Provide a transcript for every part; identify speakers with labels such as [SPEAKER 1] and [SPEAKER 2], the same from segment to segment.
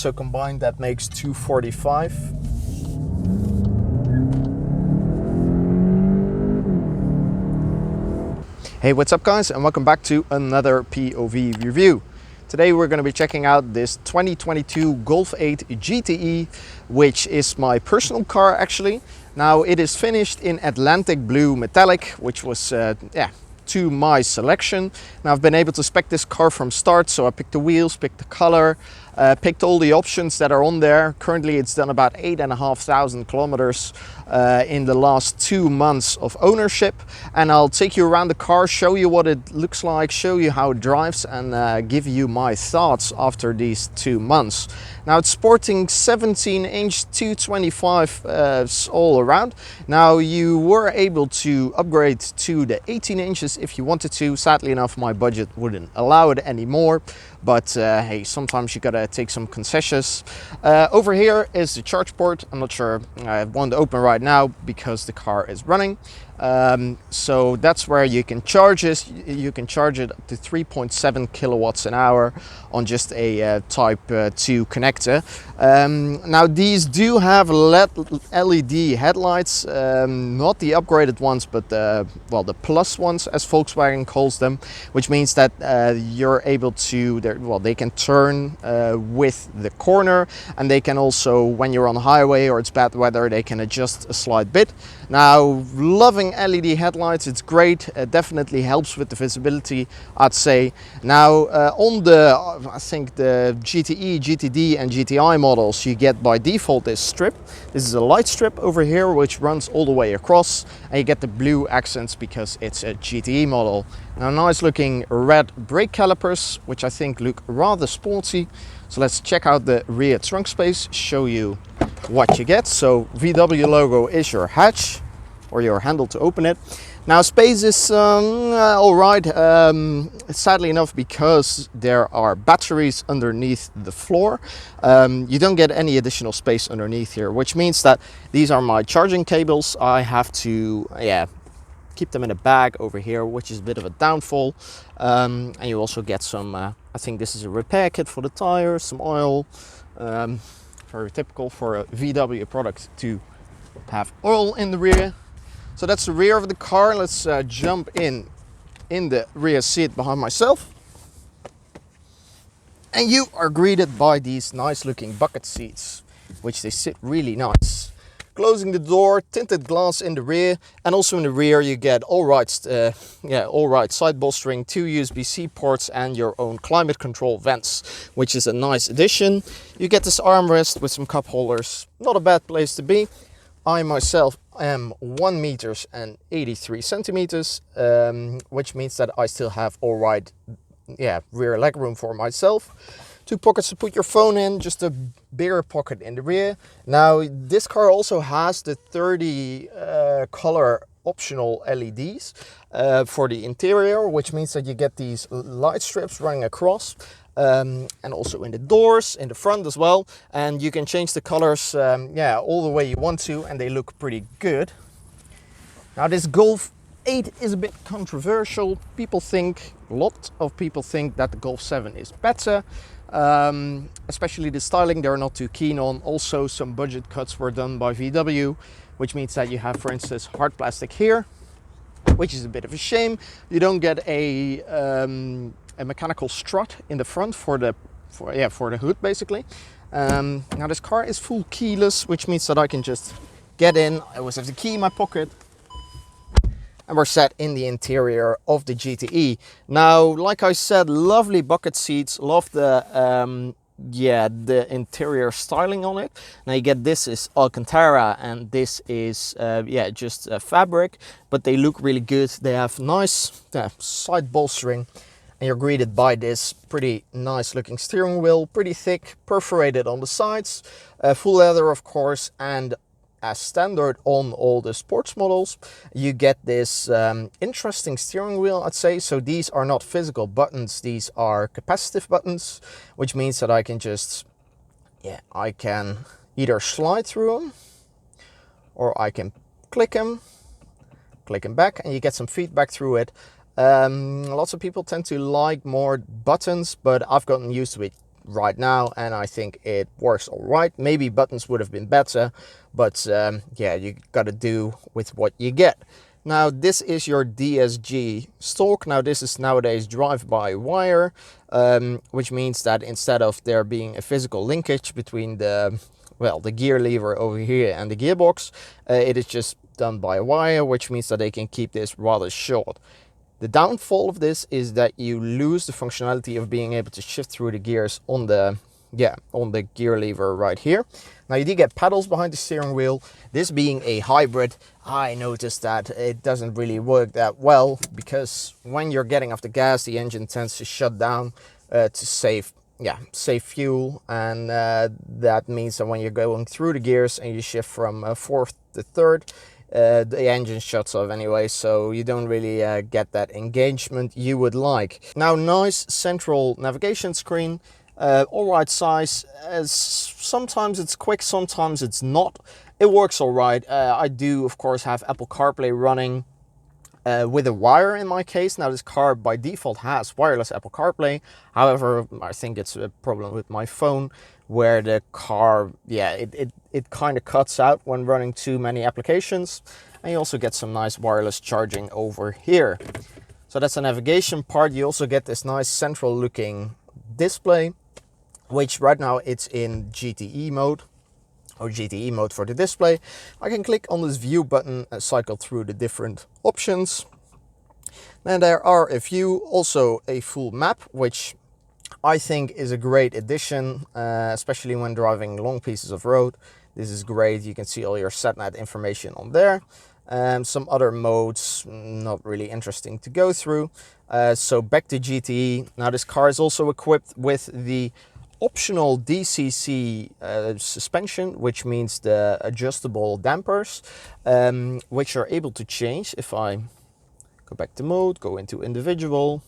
[SPEAKER 1] So combined that makes 245. Hey, what's up guys, and welcome back to another POV review. Today we're going to be checking out this 2022 Golf 8 GTE, which is my personal car actually. Now it is finished in Atlantic Blue Metallic, which was to my selection. Now I've been able to spec this car from start, so I picked the wheels, picked the color, picked all the options that are on there. Currently it's done about 8,500 kilometers in the last 2 months of ownership, and I'll take you around the car, show you what it looks like, show you how it drives, and give you my thoughts after these 2 months. Now it's sporting 17-inch 225 all around. Now you were able to upgrade to the 18 inches if you wanted to. Sadly enough, my budget wouldn't allow it anymore, but hey, sometimes you gotta take some concessions. Over here is the charge port. I'm not sure I want to open right now because the car is running. So that's where you can charge it. You can charge it up to 3.7 kilowatts an hour on just a type 2 connector. Now these do have LED headlights, not the upgraded ones, but the plus ones as Volkswagen calls them, which means that you're able to, they can turn with the corner, and they can also, when you're on the highway or it's bad weather, they can adjust a slight bit. Now, loving LED headlights, it's great. It definitely helps with the visibility, I'd say. Now, on the, I think the GTE, GTD and GTI models, you get by default this strip. This is a light strip over here, which runs all the way across, and you get the blue accents because it's a GTE model. Now, nice looking red brake calipers, which I think look rather sporty. So let's check out the rear trunk space, show you what you get. So VW logo is your hatch or your handle to open it. Now space is all right, sadly enough, because there are batteries underneath the floor. You don't get any additional space underneath here, which means that these are my charging cables. I have to keep them in a bag over here, which is a bit of a downfall. And you also get some, I think this is a repair kit for the tires, some oil. Very typical for a VW product to have oil in the rear. So that's the rear of the car. Let's jump in the rear seat behind myself. And you are greeted by these nice looking bucket seats, which they sit really nice. Closing the door, tinted glass in the rear, and also in the rear you get all right side bolstering, 2 USB-C ports, and your own climate control vents, which is a nice addition. You get this armrest with some cup holders, not a bad place to be. I myself am 1 meter and 83 centimeters, which means that I still have all right rear leg room for myself. 2 pockets to put your phone in, just a bigger pocket in the rear. Now this car also has the 30 color optional LEDs for the interior, which means that you get these light strips running across, and also in the doors, in the front as well. And you can change the colors all the way you want to, and they look pretty good. Now this Golf 8 is a bit controversial. A lot of people think that the Golf 7 is better. Especially the styling they're not too keen on. Also some budget cuts were done by VW, which means that you have, for instance, hard plastic here, which is a bit of a shame. You don't get a mechanical strut in the front for the hood basically. Now this car is full keyless, which means that I can just get in. I always have the key in my pocket, and we're set in the interior of the GTE. Now, like I said, lovely bucket seats. Love the interior styling on it. Now you get, this is Alcantara, and this is just fabric, but they look really good. They have nice side bolstering, and you're greeted by this pretty nice looking steering wheel, pretty thick, perforated on the sides, full leather of course, and as standard on all the sports models, you get this interesting steering wheel, I'd say. So these are not physical buttons, these are capacitive buttons, which means that I can just, I can either slide through them, or I can click them back, and you get some feedback through it. Lots of people tend to like more buttons, but I've gotten used to it right now, and I think it works all right. Maybe buttons would have been better, but yeah, you got to do with what you get. Now this is your Dsg Stalk. Now this is nowadays drive-by-wire, which means that instead of there being a physical linkage between the gear lever over here and the gearbox, it is just done by a wire, which means that they can keep this rather short. The downfall of this is that you lose the functionality of being able to shift through the gears on the gear lever right here. Now you do get pedals behind the steering wheel. This being a hybrid, I noticed that it doesn't really work that well, because when you're getting off the gas, the engine tends to shut down to save fuel, and that means that when you're going through the gears and you shift from fourth to third, the engine shuts off anyway, so you don't really get that engagement you would like. Now, nice central navigation screen, all right size. As sometimes it's quick, sometimes it's not. It works all right. I do, of course, have Apple CarPlay running with a wire in my case. Now this car by default has wireless Apple CarPlay. However, I think it's a problem with my phone, where the car, it kind of cuts out when running too many applications. And you also get some nice wireless charging over here. So that's the navigation part. You also get this nice central looking display, which right now it's in GTE mode, or GTE mode for the display. I can click on this view button and cycle through the different options. Then there are a few, also a full map, which I think is a great addition, especially when driving long pieces of road. This is great. You can see all your SatNav information on there. Some other modes, not really interesting to go through. So back to GTE. Now this car is also equipped with the optional Dcc suspension, which means the adjustable dampers, which are able to change. If I go back to mode, go into individual,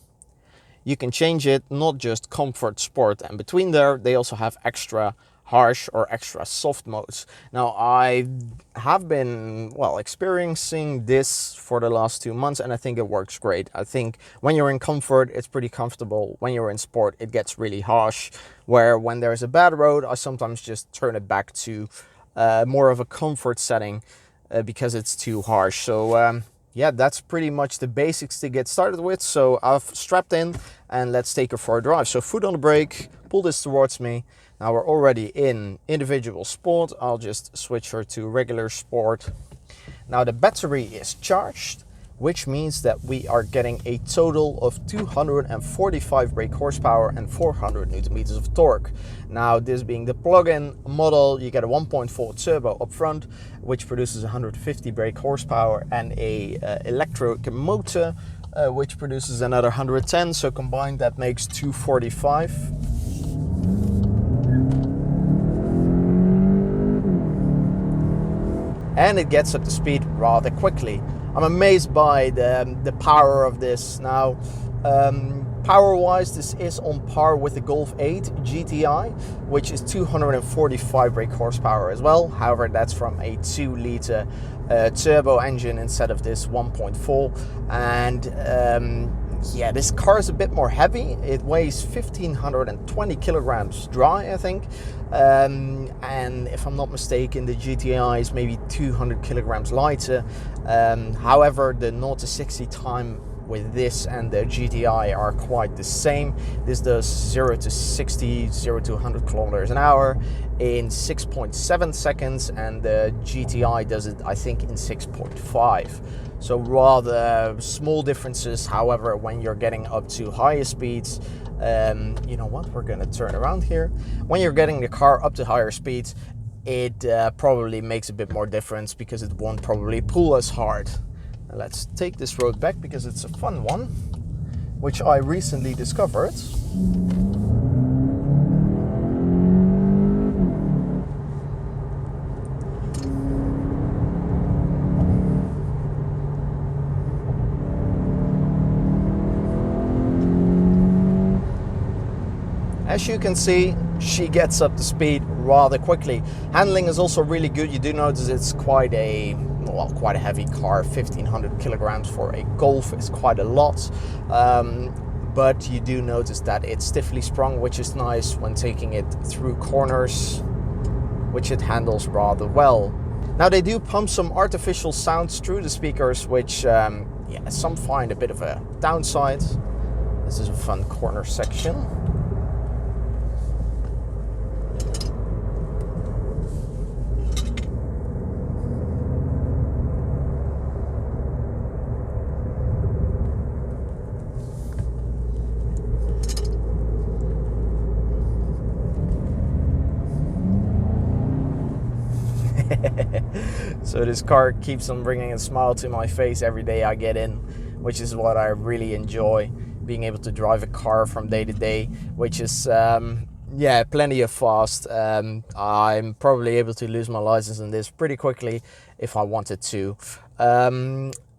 [SPEAKER 1] you can change it, not just comfort, sport, and between there, they also have extra harsh or extra soft modes. Now I have been experiencing this for the last 2 months, and I think it works great. I think when you're in comfort, it's pretty comfortable. When you're in sport, it gets really harsh, where when there's a bad road, I sometimes just turn it back to more of a comfort setting because it's too harsh. So yeah, that's pretty much the basics to get started with. So I've strapped in, and let's take her for a drive. So foot on the brake, pull this towards me. Now we're already in individual sport. I'll just switch her to regular sport. Now the battery is charged, which means that we are getting a total of 245 brake horsepower and 400 Newton meters of torque. Now this being the plug-in model, you get a 1.4 turbo up front, which produces 150 brake horsepower, and a electric motor, which produces another 110. So combined that makes 245. And it gets up to speed rather quickly. I'm amazed by the power of this. Now, power-wise, this is on par with the Golf 8 GTI, which is 245 brake horsepower as well. However, that's from a 2-liter turbo engine instead of this 1.4. And yeah, this car is a bit more heavy. It weighs 1,520 kilograms dry, I think. And if I'm not mistaken, the GTI is maybe 200 kilograms lighter. However, the 0 to 60 time with this and the GTI are quite the same. This does 0 to 60, 0 to 100 kilometers an hour in 6.7 seconds, and the GTI does it, I think, in 6.5. So rather small differences. However, when you're getting up to higher speeds, you know what, we're gonna turn around here. When you're getting the car up to higher speeds, it probably makes a bit more difference, because it won't probably pull as hard. Now let's take this road back, because it's a fun one, which I recently discovered. As you can see, she gets up to speed rather quickly. Handling is also really good. You do notice it's quite a heavy car. 1,500 kilograms for a Golf is quite a lot. but you do notice that it's stiffly sprung, which is nice when taking it through corners, which it handles rather well. Now they do pump some artificial sounds through the speakers, which yeah, some find a bit of a downside. This is a fun corner section. So this car keeps on bringing a smile to my face every day I get in, which is what I really enjoy, being able to drive a car from day to day, which is yeah, plenty of fast. I'm probably able to lose my license in this pretty quickly if I wanted to.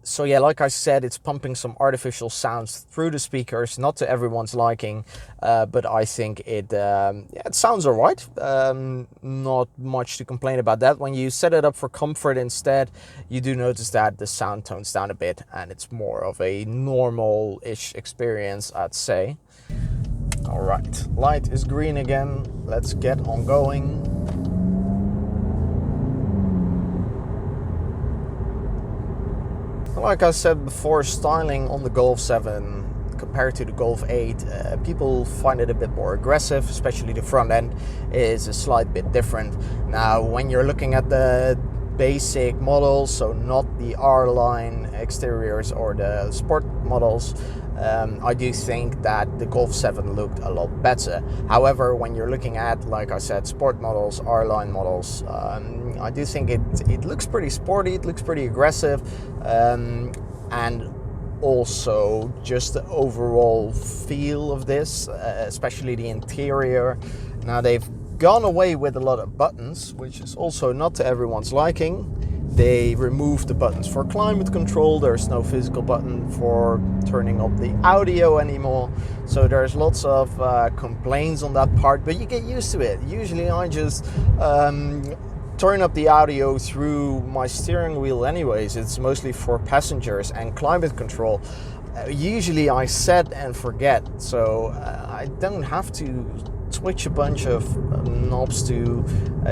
[SPEAKER 1] So yeah, like I said, it's pumping some artificial sounds through the speakers, not to everyone's liking, but I think it yeah, it sounds alright. Not much to complain about that. When you set it up for comfort instead, you do notice that the sound tones down a bit and it's more of a normal-ish experience, I'd say. Alright, light is green again. Let's get on going. Like I said before, styling on the Golf 7 compared to the Golf 8, people find it a bit more aggressive, especially the front end is a slight bit different. Now, when you're looking at the basic models, so not the R-line exteriors or the sport models, I do think that the Golf 7 looked a lot better. However, when you're looking at, like I said, sport models, R-line models, I do think it looks pretty sporty, it looks pretty aggressive, and also just the overall feel of this, especially the interior. Now they've gone away with a lot of buttons, which is also not to everyone's liking. They removed the buttons for climate control. There's no physical button for turning up the audio anymore. So there's lots of complaints on that part, but you get used to it. Usually I just turn up the audio through my steering wheel anyways. It's mostly for passengers and climate control. Usually I set and forget, so I don't have to switch a bunch of knobs to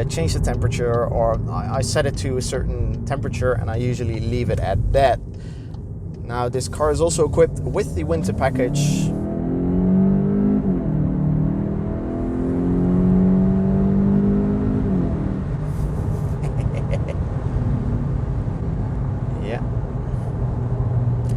[SPEAKER 1] change the temperature, or I set it to a certain temperature and I usually leave it at that. Now this car is also equipped with the winter package.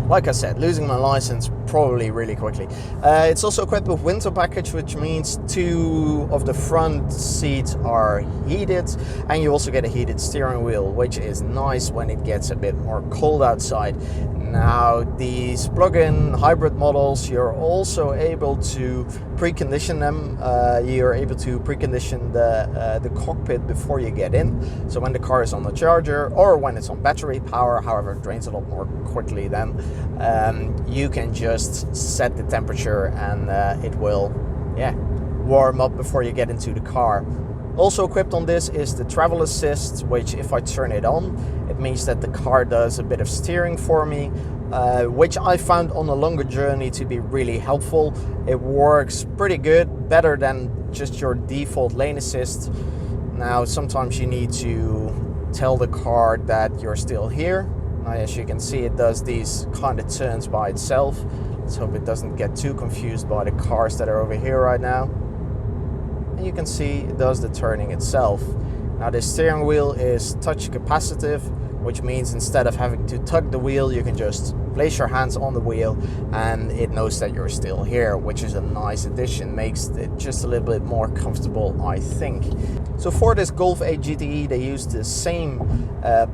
[SPEAKER 1] Like I said, losing my license probably really quickly. It's also equipped with winter package, which means 2 of the front seats are heated, and you also get a heated steering wheel, which is nice when it gets a bit more cold outside. Now these plug-in hybrid models, you're also able to precondition them. You're able to precondition the cockpit before you get in. So when the car is on the charger or when it's on battery power, however it drains a lot more quickly then, you can just set the temperature and it will warm up before you get into the car. Also equipped on this is the travel assist, which if I turn it on, it means that the car does a bit of steering for me, which I found on a longer journey to be really helpful. It works pretty good, better than just your default lane assist. Now sometimes you need to tell the car that you're still here. Now as you can see, it does these kind of turns by itself. Let's hope it doesn't get too confused by the cars that are over here right now. And you can see it does the turning itself. Now the steering wheel is touch capacitive, which means instead of having to tug the wheel, you can just place your hands on the wheel and it knows that you're still here, which is a nice addition, makes it just a little bit more comfortable, I think. So for this Golf 8 GTE, they used the same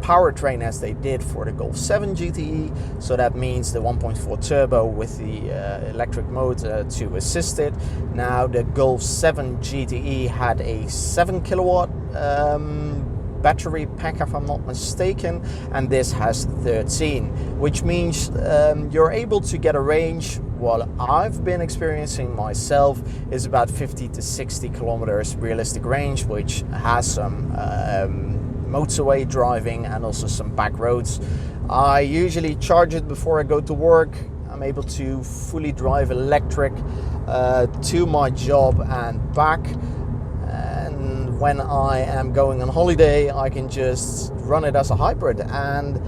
[SPEAKER 1] powertrain as they did for the Golf 7 GTE. So that means the 1.4 turbo with the electric motor to assist it. Now the Golf 7 GTE had a 7 kilowatt battery pack, if I'm not mistaken, and this has 13, which means you're able to get a range, what I've been experiencing myself is about 50 to 60 kilometers realistic range, which has some motorway driving and also some back roads. I usually charge it before I go to work. I'm able to fully drive electric to my job and back. And when I am going on holiday, I can just run it as a hybrid, and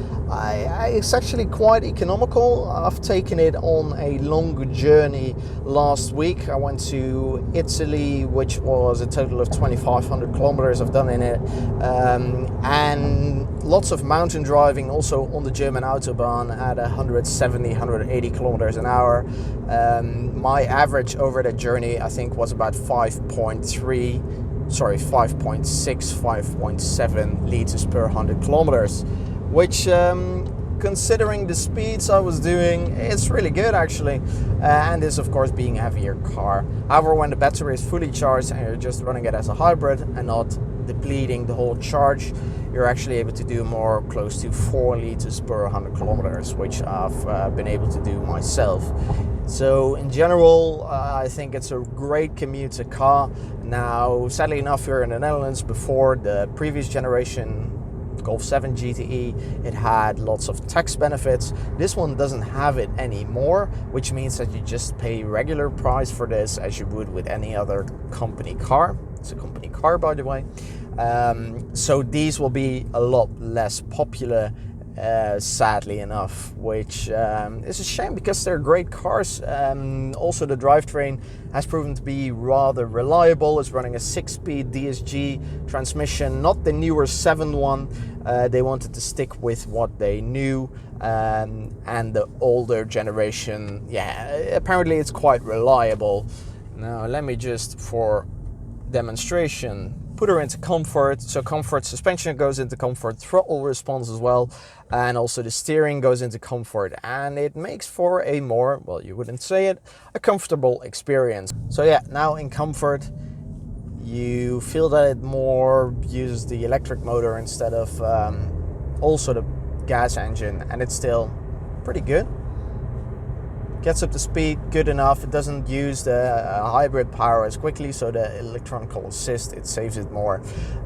[SPEAKER 1] it's actually quite economical. I've taken it on a long journey last week. I went to Italy, which was a total of 2,500 kilometers I've done in it, and lots of mountain driving also on the German Autobahn at 170, 180 kilometers an hour. My average over that journey, I think, was about 5.6, 5.7 liters per 100 kilometers, which considering the speeds I was doing, it's really good actually. And this, of course, being a heavier car. However, when the battery is fully charged and you're just running it as a hybrid and not depleting the whole charge, you're actually able to do more, close to 4 liters per 100 kilometers, which I've been able to do myself. So in general, I think it's a great commuter car. Now, sadly enough, here in the Netherlands, before the previous generation Golf 7 GTE, it had lots of tax benefits. This one doesn't have it anymore, which means that you just pay regular price for this as you would with any other company car. It's a company car, by the way. So these will be a lot less popular, sadly enough, which is a shame because they're great cars. Also, the drivetrain has proven to be rather reliable. It's running a 6-speed Dsg transmission, not the newer 7 one. They wanted to stick with what they knew, and the older generation, yeah, apparently it's quite reliable. Now let me just, for demonstration, put her into comfort. So comfort, suspension goes into comfort, throttle response as well, and also the steering goes into comfort, and it makes for a more, well, you wouldn't say it, a comfortable experience. So yeah, now in comfort you feel that it more uses the electric motor instead of also the gas engine, and it's still pretty good. Gets up to speed good enough. It doesn't use the hybrid power as quickly, so the electronical assist, it saves it more.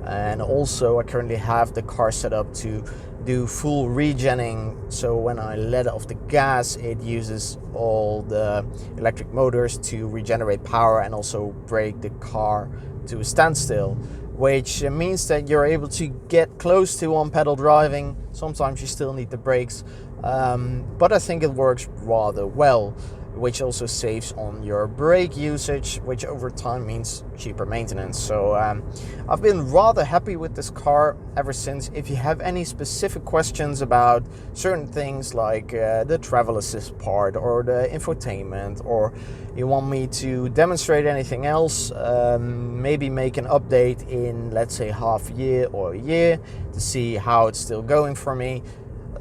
[SPEAKER 1] And also I currently have the car set up to do full regenning, so when I let off the gas, it uses all the electric motors to regenerate power and also brake the car to a standstill, which means that you're able to get close to on-pedal driving. Sometimes you still need the brakes, but I think it works rather well, which also saves on your brake usage, which over time means cheaper maintenance. So I've been rather happy with this car ever since. If you have any specific questions about certain things like the travel assist part or the infotainment, or you want me to demonstrate anything else, maybe make an update in, let's say, half a year or a year to see how it's still going for me.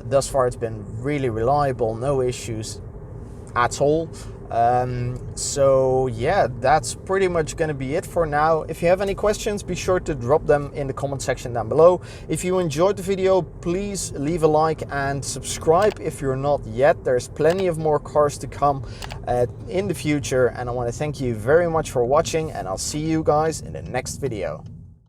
[SPEAKER 1] Thus far it's been really reliable, no issues at all. So yeah, that's pretty much going to be it for now. If you have any questions, be sure to drop them in the comment section down below. If you enjoyed the video, please leave a like and subscribe if you're not yet. There's plenty of more cars to come in the future, and I want to thank you very much for watching, and I'll see you guys in the next video.